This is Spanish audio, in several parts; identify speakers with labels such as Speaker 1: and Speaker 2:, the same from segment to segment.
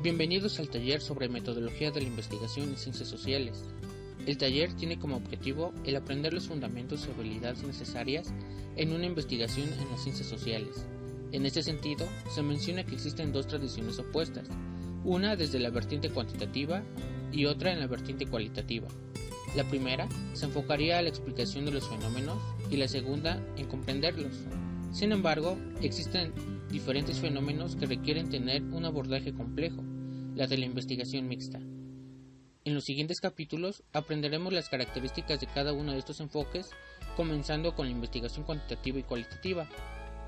Speaker 1: Bienvenidos al taller sobre metodología de la investigación en ciencias sociales. El taller tiene como objetivo el aprender los fundamentos y habilidades necesarias en una investigación en las ciencias sociales. En este sentido, se menciona que existen dos tradiciones opuestas, una desde la vertiente cuantitativa y otra en la vertiente cualitativa. La primera se enfocaría a la explicación de los fenómenos y la segunda en comprenderlos. Sin embargo, existen diferentes fenómenos que requieren tener un abordaje complejo, la de la investigación mixta. En los siguientes capítulos aprenderemos las características de cada uno de estos enfoques, comenzando con la investigación cuantitativa y cualitativa,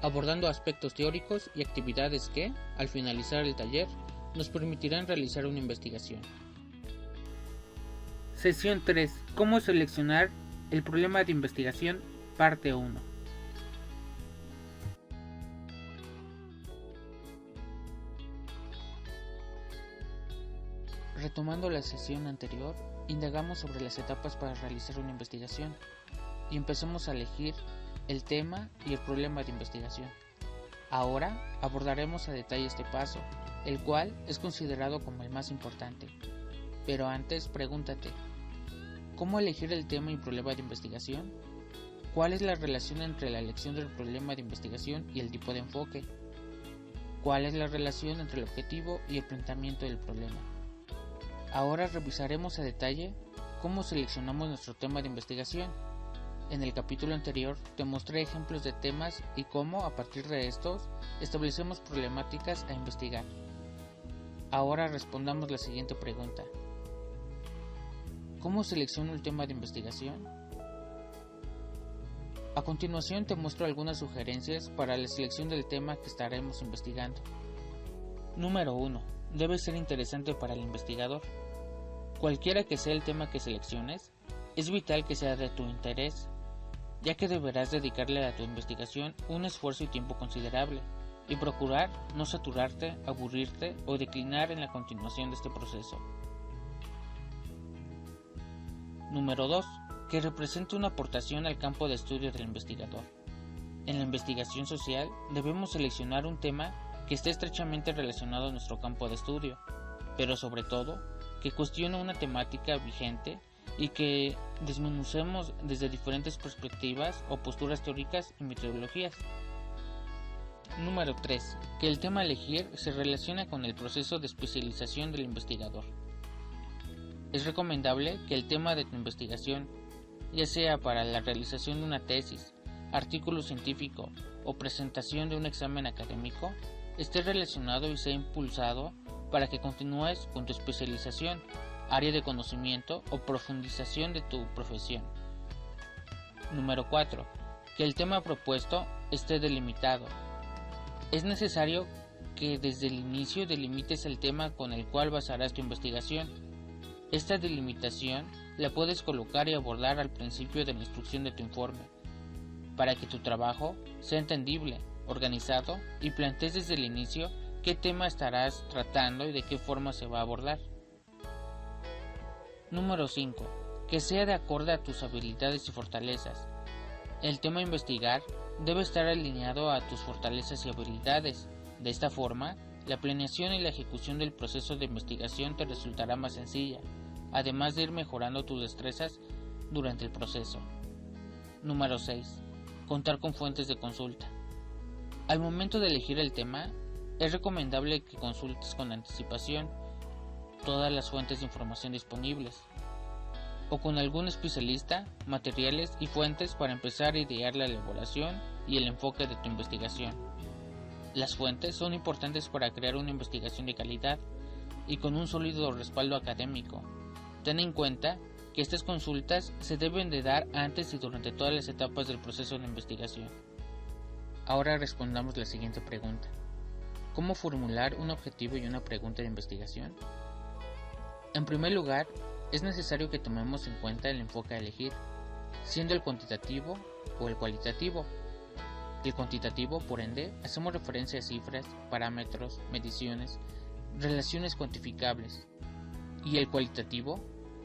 Speaker 1: abordando aspectos teóricos y actividades que, al finalizar el taller, nos permitirán realizar una investigación. Sesión 3. ¿Cómo seleccionar el problema de investigación? Parte 1. Retomando la sesión anterior, indagamos sobre las etapas para realizar una investigación y empezamos a elegir el tema y el problema de investigación. Ahora abordaremos a detalle este paso, el cual es considerado como el más importante. Pero antes pregúntate, ¿cómo elegir el tema y problema de investigación? ¿Cuál es la relación entre la elección del problema de investigación y el tipo de enfoque? ¿Cuál es la relación entre el objetivo y el planteamiento del problema? Ahora revisaremos a detalle cómo seleccionamos nuestro tema de investigación. En el capítulo anterior te mostré ejemplos de temas y cómo, a partir de estos, establecemos problemáticas a investigar. Ahora respondamos la siguiente pregunta. ¿Cómo selecciono el tema de investigación? A continuación te muestro algunas sugerencias para la selección del tema que estaremos investigando. Número 1. Debe ser interesante para el investigador. Cualquiera que sea el tema que selecciones, es vital que sea de tu interés, ya que deberás dedicarle a tu investigación un esfuerzo y tiempo considerable, y procurar no saturarte, aburrirte o declinar en la continuación de este proceso. Número 2. Que represente una aportación al campo de estudio del investigador. En la investigación social debemos seleccionar un tema que esté estrechamente relacionado a nuestro campo de estudio, pero sobre todo que cuestione una temática vigente y que desmenucemos desde diferentes perspectivas o posturas teóricas y metodologías. Número 3. Que el tema a elegir se relacione con el proceso de especialización del investigador. Es recomendable que el tema de tu investigación, ya sea para la realización de una tesis, artículo científico o presentación de un examen académico, esté relacionado y sea impulsado para que continúes con tu especialización, área de conocimiento o profundización de tu profesión. Número 4. Que el tema propuesto esté delimitado. Es necesario que desde el inicio delimites el tema con el cual basarás tu investigación. Esta delimitación la puedes colocar y abordar al principio de la instrucción de tu informe, para que tu trabajo sea entendible, organizado y plantees desde el inicio qué tema estarás tratando y de qué forma se va a abordar. Número 5. Que sea de acorde a tus habilidades y fortalezas. El tema a investigar debe estar alineado a tus fortalezas y habilidades. De esta forma, la planeación y la ejecución del proceso de investigación te resultará más sencilla, además de ir mejorando tus destrezas durante el proceso. Número 6. Contar con fuentes de consulta. Al momento de elegir el tema, es recomendable que consultes con anticipación todas las fuentes de información disponibles, o con algún especialista, materiales y fuentes para empezar a idear la elaboración y el enfoque de tu investigación. Las fuentes son importantes para crear una investigación de calidad y con un sólido respaldo académico. Ten en cuenta que estas consultas se deben de dar antes y durante todas las etapas del proceso de investigación. Ahora respondamos la siguiente pregunta. ¿Cómo formular un objetivo y una pregunta de investigación? En primer lugar, es necesario que tomemos en cuenta el enfoque a elegir, siendo el cuantitativo o el cualitativo. El cuantitativo, por ende, hacemos referencia a cifras, parámetros, mediciones, relaciones cuantificables, y el cualitativo,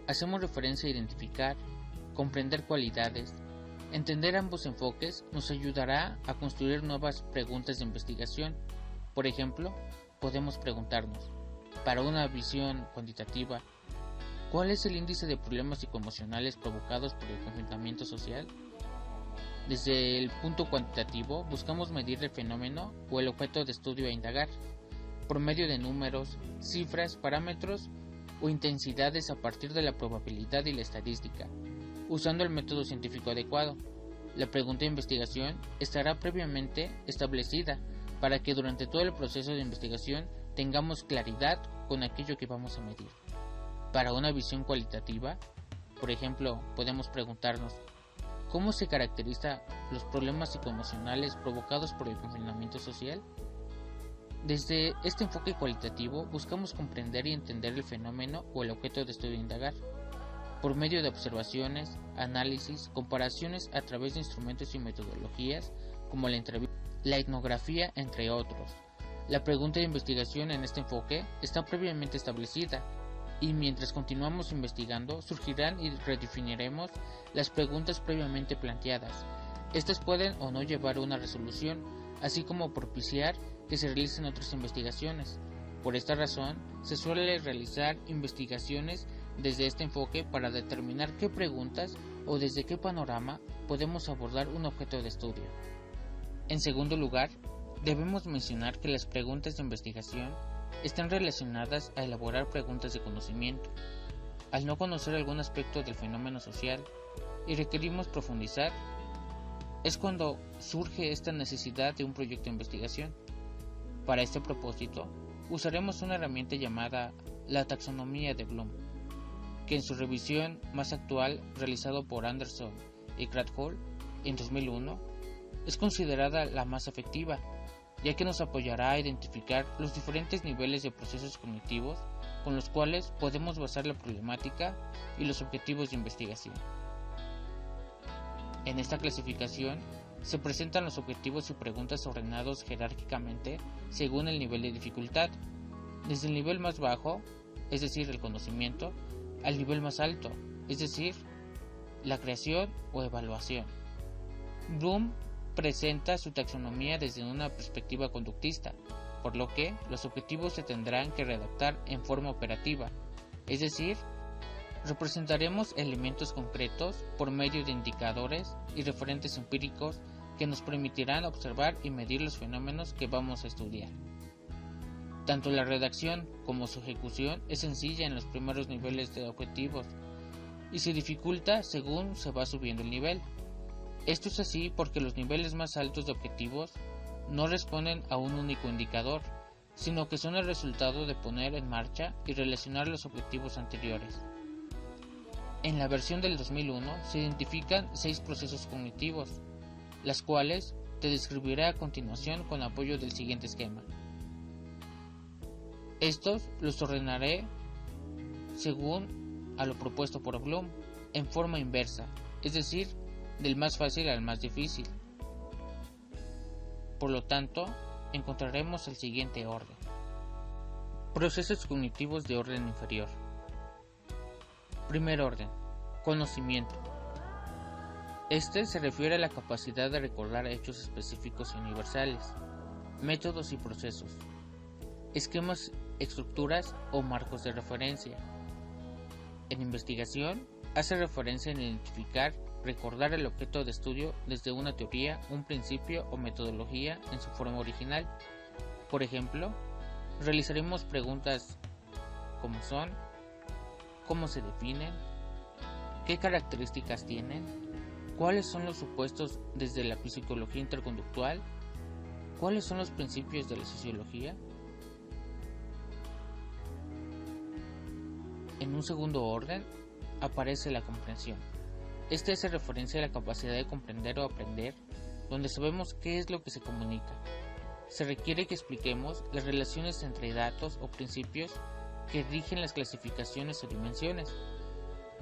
Speaker 1: hacemos referencia a identificar, comprender cualidades. Entender ambos enfoques nos ayudará a construir nuevas preguntas de investigación. Por ejemplo, podemos preguntarnos, Para una visión cuantitativa, ¿cuál es el índice de problemas psicoemocionales provocados por el confinamiento social? Desde el punto cuantitativo, buscamos medir el fenómeno o el objeto de estudio a indagar, por medio de números, cifras, parámetros o intensidades a partir de la probabilidad y la estadística, usando el método científico adecuado. La pregunta de investigación estará previamente establecida para que durante todo el proceso de investigación tengamos claridad con aquello que vamos a medir. Para una visión cualitativa, por ejemplo, podemos preguntarnos ¿cómo se caracterizan los problemas psicoemocionales provocados por el confinamiento social? Desde este enfoque cualitativo buscamos comprender y entender el fenómeno o el objeto de estudio a indagar, por medio de observaciones, análisis, comparaciones a través de instrumentos y metodologías como la entrevista, la etnografía, entre otros. La pregunta de investigación en este enfoque está previamente establecida, y mientras continuamos investigando surgirán y redefiniremos las preguntas previamente planteadas. Estas pueden o no llevar a una resolución, así como propiciar que se realicen otras investigaciones. Por esta razón, se suele realizar investigaciones desde este enfoque para determinar qué preguntas o desde qué panorama podemos abordar un objeto de estudio. En segundo lugar, debemos mencionar que las preguntas de investigación están relacionadas a elaborar preguntas de conocimiento. Al no conocer algún aspecto del fenómeno social y requerimos profundizar, es cuando surge esta necesidad de un proyecto de investigación. Para este propósito, usaremos una herramienta llamada la taxonomía de Bloom, que en su revisión más actual realizado por Anderson y Krathwohl en 2001, es considerada la más efectiva, ya que nos apoyará a identificar los diferentes niveles de procesos cognitivos con los cuales podemos basar la problemática y los objetivos de investigación. En esta clasificación se presentan los objetivos y preguntas ordenados jerárquicamente según el nivel de dificultad, desde el nivel más bajo, es decir, el conocimiento, al nivel más alto, es decir, la creación o evaluación. Bloom presenta su taxonomía desde una perspectiva conductista, por lo que los objetivos se tendrán que redactar en forma operativa, es decir, representaremos elementos concretos por medio de indicadores y referentes empíricos que nos permitirán observar y medir los fenómenos que vamos a estudiar. Tanto la redacción como su ejecución es sencilla en los primeros niveles de objetivos y se dificulta según se va subiendo el nivel. Esto es así porque los niveles más altos de objetivos no responden a un único indicador, sino que son el resultado de poner en marcha y relacionar los objetivos anteriores. En la versión del 2001 se identifican 6 procesos cognitivos, las cuales te describiré a continuación con apoyo del siguiente esquema. Estos los ordenaré según a lo propuesto por Bloom, en forma inversa, es decir, del más fácil al más difícil. Por lo tanto, encontraremos el siguiente orden. Procesos cognitivos de orden inferior. Primer orden, conocimiento. Este se refiere a la capacidad de recordar hechos específicos y universales, métodos y procesos, esquemas, estructuras o marcos de referencia. En investigación, hace referencia en identificar, recordar el objeto de estudio desde una teoría, un principio o metodología en su forma original. Por ejemplo, realizaremos preguntas como son, cómo se definen, qué características tienen, cuáles son los supuestos desde la psicología interconductual, cuáles son los principios de la sociología. En un segundo orden aparece la comprensión. Este hace referencia a la capacidad de comprender o aprender, donde sabemos qué es lo que se comunica. Se requiere que expliquemos las relaciones entre datos o principios que rigen las clasificaciones o dimensiones.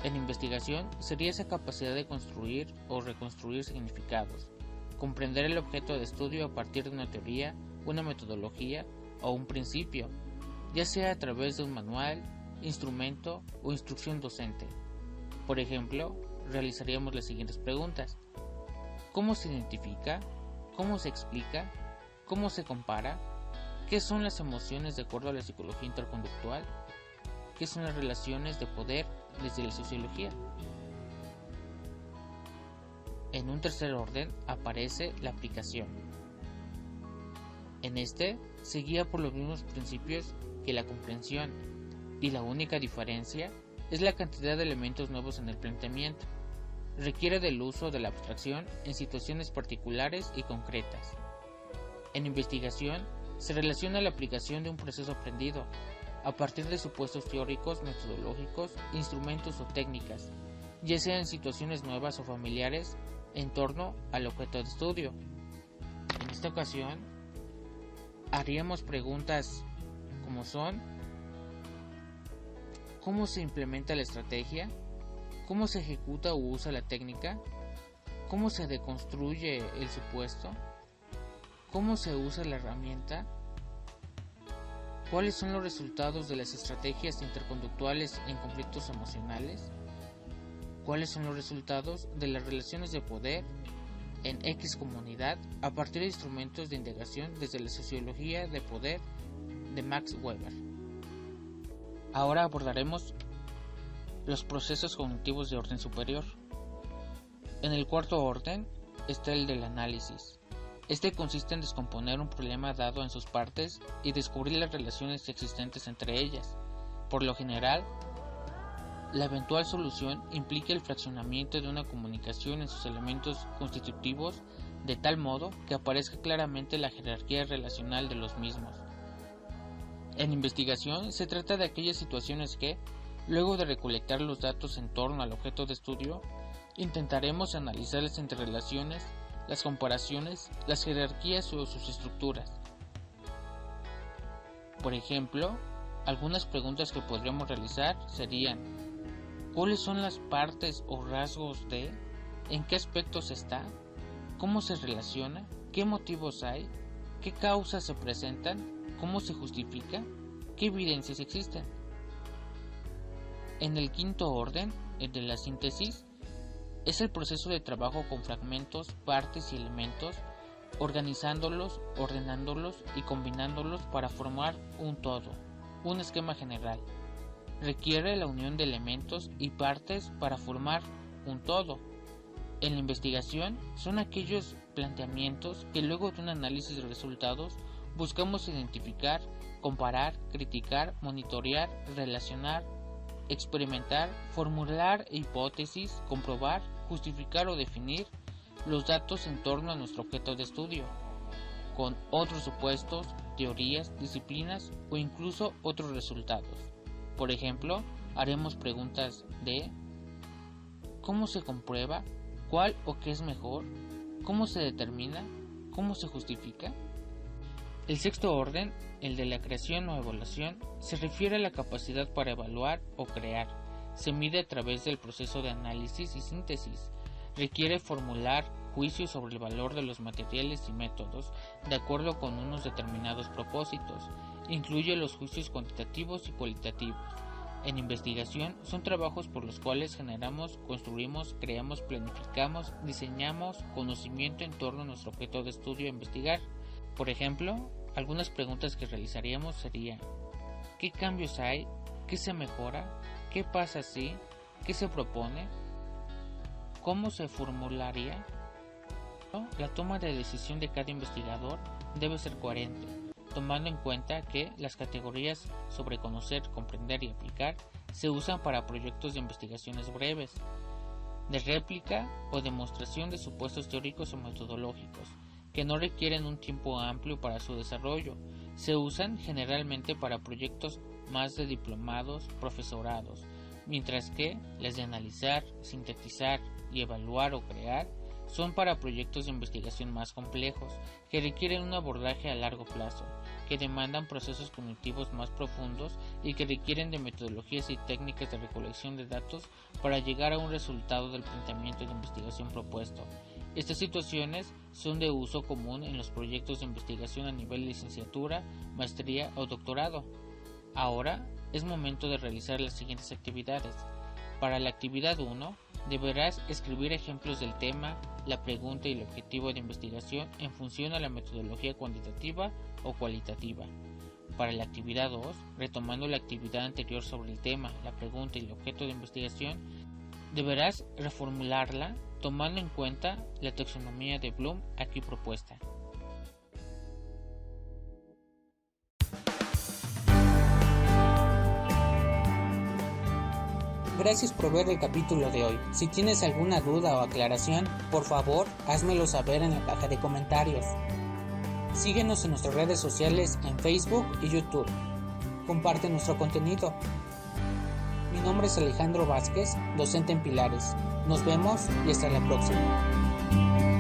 Speaker 1: En investigación sería esa capacidad de construir o reconstruir significados, comprender el objeto de estudio a partir de una teoría, una metodología o un principio, ya sea a través de un manual, instrumento o instrucción docente. Por ejemplo, realizaríamos las siguientes preguntas: ¿cómo se identifica? ¿Cómo se explica? ¿Cómo se compara? ¿Qué son las emociones de acuerdo a la psicología interconductual? ¿Qué son las relaciones de poder desde la sociología? En un tercer orden aparece la aplicación. En este se guía por los mismos principios que la comprensión, y la única diferencia es la cantidad de elementos nuevos en el planteamiento. Requiere del uso de la abstracción en situaciones particulares y concretas. En investigación se relaciona la aplicación de un proceso aprendido a partir de supuestos teóricos, metodológicos, instrumentos o técnicas, ya sea en situaciones nuevas o familiares en torno al objeto de estudio. En esta ocasión haríamos preguntas como son: ¿cómo se implementa la estrategia? ¿Cómo se ejecuta o usa la técnica? ¿Cómo se deconstruye el supuesto? ¿Cómo se usa la herramienta? ¿Cuáles son los resultados de las estrategias interconductuales en conflictos emocionales? ¿Cuáles son los resultados de las relaciones de poder en X comunidad a partir de instrumentos de indagación desde la sociología de poder de Max Weber? Ahora abordaremos los procesos cognitivos de orden superior. En el cuarto orden está el del análisis. Este consiste en descomponer un problema dado en sus partes y descubrir las relaciones existentes entre ellas. Por lo general, la eventual solución implica el fraccionamiento de una comunicación en sus elementos constitutivos de tal modo que aparezca claramente la jerarquía relacional de los mismos. En investigación se trata de aquellas situaciones que, luego de recolectar los datos en torno al objeto de estudio, intentaremos analizar las interrelaciones, las comparaciones, las jerarquías o sus estructuras. Por ejemplo, algunas preguntas que podríamos realizar serían: ¿cuáles son las partes o rasgos de? ¿En qué aspectos está? ¿Cómo se relaciona? ¿Qué motivos hay? ¿Qué causas se presentan? ¿Cómo se justifica? ¿Qué evidencias existen? En el quinto orden, el de la síntesis, es el proceso de trabajo con fragmentos, partes y elementos, organizándolos, ordenándolos y combinándolos para formar un todo, un esquema general. Requiere la unión de elementos y partes para formar un todo. En la investigación son aquellos planteamientos que luego de un análisis de resultados buscamos identificar, comparar, criticar, monitorear, relacionar, experimentar, formular hipótesis, comprobar, justificar o definir los datos en torno a nuestro objeto de estudio, con otros supuestos, teorías, disciplinas o incluso otros resultados. Por ejemplo, haremos preguntas de: ¿cómo se comprueba? ¿Cuál o qué es mejor? ¿Cómo se determina? ¿Cómo se justifica? El sexto orden, el de la creación o evaluación, se refiere a la capacidad para evaluar o crear. Se mide a través del proceso de análisis y síntesis. Requiere formular juicios sobre el valor de los materiales y métodos de acuerdo con unos determinados propósitos. Incluye los juicios cuantitativos y cualitativos. En investigación son trabajos por los cuales generamos, construimos, creamos, planificamos, diseñamos conocimiento en torno a nuestro objeto de estudio a investigar. Por ejemplo, algunas preguntas que realizaríamos serían: ¿qué cambios hay? ¿Qué se mejora? ¿Qué pasa si? ¿Qué se propone? ¿Cómo se formularía? La toma de decisión de cada investigador debe ser coherente, tomando en cuenta que las categorías sobre conocer, comprender y aplicar se usan para proyectos de investigaciones breves, de réplica o demostración de supuestos teóricos o metodológicos, que no requieren un tiempo amplio para su desarrollo. Se usan generalmente para proyectos más de diplomados, profesorados, mientras que las de analizar, sintetizar y evaluar o crear son para proyectos de investigación más complejos, que requieren un abordaje a largo plazo, que demandan procesos cognitivos más profundos y que requieren de metodologías y técnicas de recolección de datos para llegar a un resultado del planteamiento de investigación propuesto. Estas situaciones son de uso común en los proyectos de investigación a nivel de licenciatura, maestría o doctorado. Ahora es momento de realizar las siguientes actividades. Para la actividad 1, Deberás escribir ejemplos del tema, la pregunta y el objetivo de investigación en función a la metodología cuantitativa o cualitativa. Para la actividad 2, retomando la actividad anterior sobre el tema, la pregunta y el objeto de investigación, deberás reformularla tomando en cuenta la taxonomía de Bloom aquí propuesta.
Speaker 2: Gracias por ver el capítulo de hoy. Si tienes alguna duda o aclaración, por favor, házmelo saber en la caja de comentarios. Síguenos en nuestras redes sociales en Facebook y YouTube. Comparte nuestro contenido. Mi nombre es Alejandro Vázquez, docente en Pilares. Nos vemos y hasta la próxima.